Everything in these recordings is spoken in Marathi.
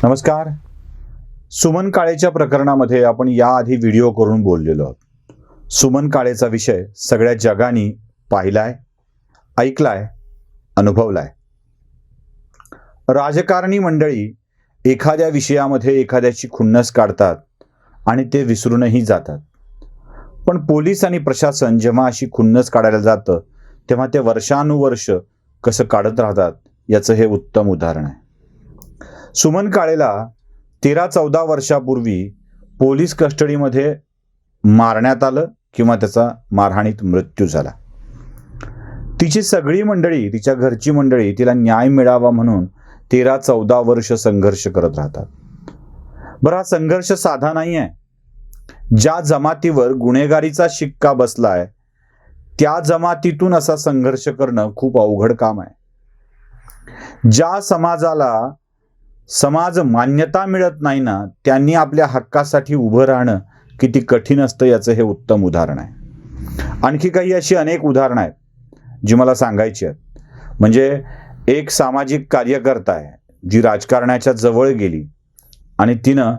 नमस्कार. सुमन काळेच्या प्रकरणामध्ये आपण याआधी व्हिडिओ करून बोललेलो आहोत. सुमन काळेचा विषय सगळ्या जगाने पाहिलाय, ऐकलाय, अनुभवलाय. राजकारणी मंडळी एखाद्या विषयामध्ये एखाद्याची खुन्नस काढतात आणि ते विसरूनही जातात. पण पोलीस आणि प्रशासन जेव्हा अशी खुन्नस काढायला जातं तेव्हा ते वर्षानुवर्ष कसं काढत राहतात याचं हे उत्तम उदाहरण आहे. सुमन काळेला 13-14 वर्षापूर्वी पोलीस कस्टडीमध्ये मारण्यात आलं किंवा त्याचा मारहाणीत मृत्यू झाला. तिची सगळी मंडळी, तिच्या घरची मंडळी तिला न्याय मिळावा म्हणून 13-14 वर्ष संघर्ष करत राहतात. बरं, हा संघर्ष साधा नाही आहे. ज्या जमातीवर गुन्हेगारीचा शिक्का बसलाय त्या जमातीतून असा संघर्ष करणं खूप अवघड काम आहे. ज्या समाजाला समाज मान्यता मिळत नाही ना, त्यांनी आपल्या हक्कासाठी उभं राहणं किती कठीण असतं याचं हे उत्तम उदाहरण आहे. आणखी काही अशी अनेक उदाहरणं आहेत जी मला सांगायची आहेत. म्हणजे एक सामाजिक कार्यकर्ता आहे जी राजकारणाच्या जवळ गेली आणि तिनं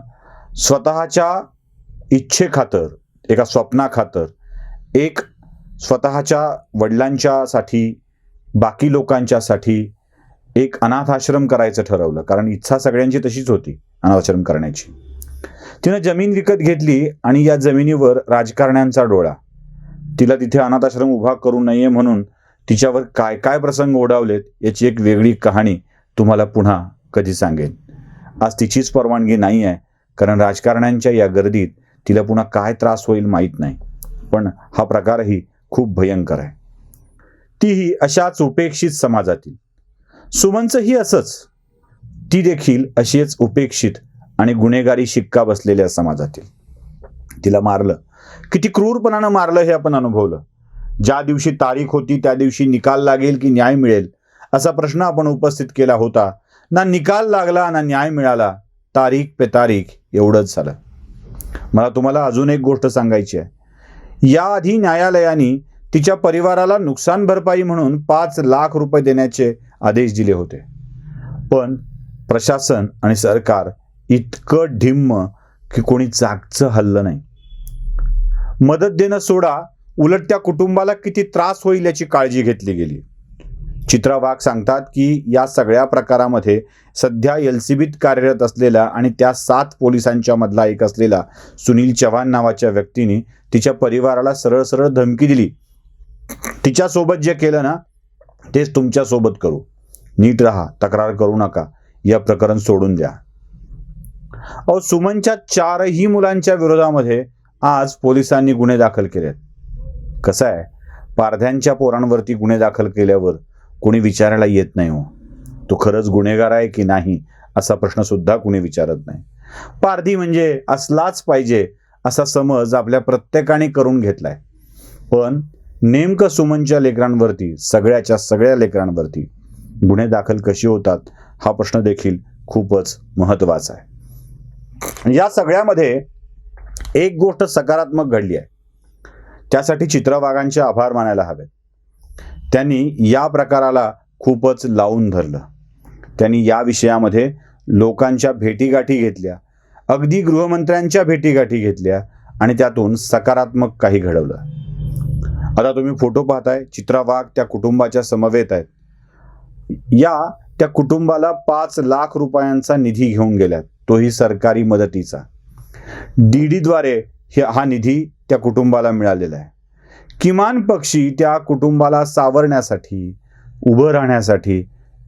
स्वतःच्या इच्छेखातर, एका स्वप्नाखातर, एक स्वतःच्या वडिलांच्यासाठी, बाकी लोकांच्यासाठी एक अनाथ आश्रम करायचं ठरवलं. कारण इच्छा सगळ्यांची तशीच होती, अनाथ आश्रम करण्याची. तिनं जमीन विकत घेतली आणि या जमिनीवर राजकारण्यांचा डोळा. तिला तिथे अनाथ आश्रम उभा करू नये म्हणून तिच्यावर काय काय प्रसंग ओढावलेत याची एक वेगळी कहाणी तुम्हाला पुन्हा कधी सांगेन. आज तिचीच परवानगी नाही आहे, कारण राजकारण्यांच्या या गर्दीत तिला पुन्हा काय त्रास होईल माहीत नाही. पण हा प्रकारही खूप भयंकर आहे. तीही अशाच उपेक्षित समाजातील. सुमनचंही असंच. ती देखील अशीच उपेक्षित आणि गुन्हेगारी शिक्का बसलेल्या समाजातील. तिला मारलं. किती क्रूरपणानं मारलं हे आपण अनुभवलं. ज्या दिवशी तारीख होती त्या दिवशी निकाल लागेल की न्याय मिळेल असा प्रश्न आपण उपस्थित केला होता. ना निकाल लागला ना न्याय मिळाला. तारीख पे तारीख एवढंच झालं. मला तुम्हाला अजून एक गोष्ट सांगायची आहे. याआधी न्यायालयाने तिच्या परिवाराला नुकसान भरपाई म्हणून 5 लाख रुपये देण्याचे आदेश दिले होते. पण प्रशासन आणि सरकार इतकं ढिम्म की कोणी जागचं हल्लं नाही. मदत देणं सोडा, उलट त्या कुटुंबाला किती त्रास होईल याची काळजी घेतली गेली. चित्रा वाघ सांगतात की या सगळ्या प्रकारामध्ये सध्या LCBत कार्यरत असलेला आणि त्या 7 पोलिसांच्या मधला एक असलेला सुनील चव्हाण नावाच्या व्यक्तीने तिच्या परिवाराला सरळ सरळ धमकी दिली. तिच्यासोबत जे केलं ना तेच तुमच्यासोबत करू. नीट राहा, तक्रार करू नका, या प्रकरण सोडून द्या. सुमनच्या 4ही मुलांच्या विरोधामध्ये आज पोलिसांनी गुन्हे दाखल केलेत. कसं आहे, पारध्यांच्या पोरांवरती गुन्हे दाखल केल्यावर कोणी विचारायला येत नाही. तो खरंच गुन्हेगार आहे की नाही असा प्रश्न सुद्धा कोणी विचारत नाही. पारधी म्हणजे असलाच पाहिजे असा समज आपल्या प्रत्येकाने करून घेतलाय. पण नेमकं सुमनच्या लेकरांवरती, सगळ्या लेकरांवरती गुन्हे दाखल कशी होतात हा प्रश्न देखील खूपच महत्त्वाचा आहे. या सगळ्यामध्ये एक गोष्ट सकारात्मक घडली आहे. त्यासाठी चित्रा वाघांचे आभार मानायला हवेत. त्यांनी या प्रकाराला खूपच लावून धरलं. त्यांनी या विषयामध्ये लोकांच्या भेटीगाठी घेतल्या, अगदी गृहमंत्र्यांच्या भेटीगाठी घेतल्या आणि त्यातून सकारात्मक काही घडवलं. आता तुम्ही फोटो पाहताय, चित्रा वाघ त्या कुटुंबाच्या समवेत आहेत. त्या कुटुंबाला 5 लाख रुपयांचा निधी घेऊन गेल्यात, तोही सरकारी मदतीचा. DDद्वारे हा निधी त्या कुटुंबाला मिळालेला आहे. किमान पक्षी त्या कुटुंबाला सावरण्यासाठी, उभं राहण्यासाठी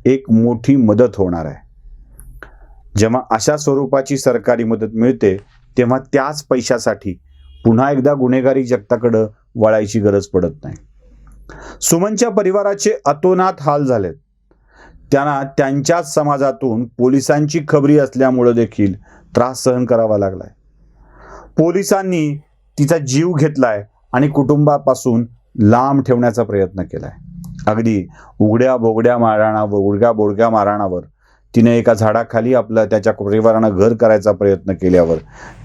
एक मोठी मदत होणार आहे. जेव्हा अशा स्वरूपाची सरकारी मदत मिळते तेव्हा त्याच पैशासाठी पुन्हा एकदा गुन्हेगारी जगताकडे वळायची गरज पडत नाही. सुमनच्या परिवाराचे अतोनात हाल झालेत. त्यांना त्यांच्याच समाजातून पोलिसांची खबरी असल्यामुळे देखील त्रास सहन करावा लागलाय. पोलिसांनी तिचा जीव घेतलाय आणि कुटुंबापासून लांब ठेवण्याचा प्रयत्न केलाय. अगदी उघड्या बोगड्या मारणावर तिने एका झाडाखाली त्याच्या परिवारानं घर करायचा प्रयत्न केल्यावर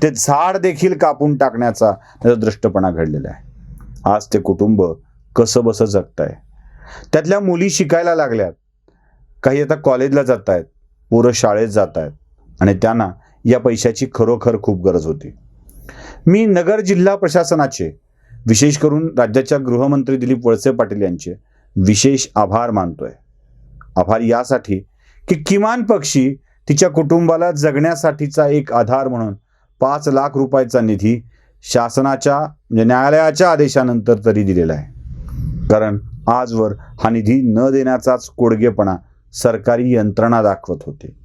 ते झाड देखील कापून टाकण्याचा त्याचा दृष्टपणा घडलेला आहे. आज ते कुटुंब कसं बसं जगतंय. त्यातल्या मुली शिकायला लागल्यात, काही आता कॉलेजला जात आहेत, पोरं शाळेत जात आहेत आणि त्यांना या पैशाची खरोखर खूप गरज होती. मी नगर जिल्हा प्रशासनाचे, विशेष करून राज्याच्या गृहमंत्री दिलीप वळसे पाटील यांचे विशेष आभार मानतोय. आभार यासाठी की किमान पक्षी तिच्या कुटुंबाला जगण्यासाठीचा एक आधार म्हणून 5 लाख रुपयाचा निधी शासनाच्या म्हणजे न्यायालयाच्या आदेशानंतर तरी दिलेला आहे. कारण आजवर हा निधी न देण्याचाच कोडगेपणा सरकारी यंत्रणा दाखवत होते.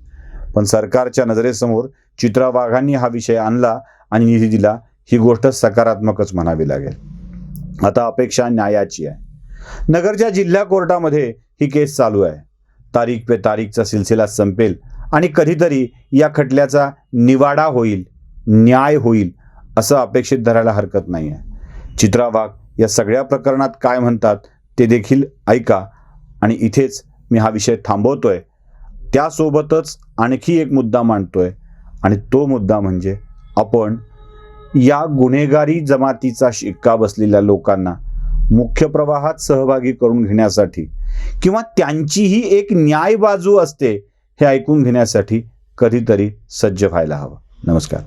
पण सरकारच्या नजरेसमोर चित्रा वाघांनी हा विषय आणला आणि निधी दिला, ही गोष्ट सकारात्मकच म्हणावी लागेल. आता अपेक्षा न्यायाची आहे. नगरच्या जिल्हा कोर्टामध्ये ही केस चालू आहे. तारीख पे तारीखचा सिलसिला संपेल आणि कधीतरी या खटल्याचा निवाडा होईल, न्याय होईल असं अपेक्षित धरायला हरकत नाही आहे. चित्रा वाघ या सगळ्या प्रकरणात काय म्हणतात ते देखील ऐका. आणि इथेच मी हा विषय थांबवतोय. त्यासोबतच आणखी एक मुद्दा मांडतोय आणि तो मुद्दा म्हणजे आपण या गुन्हेगारी जमातीचा शिक्का बसलेल्या लोकांना मुख्य प्रवाहात सहभागी करून घेण्यासाठी किंवा त्यांचीही एक न्याय बाजू असते हे ऐकून घेण्यासाठी कधीतरी सज्ज व्हायला हवं. नमस्कार.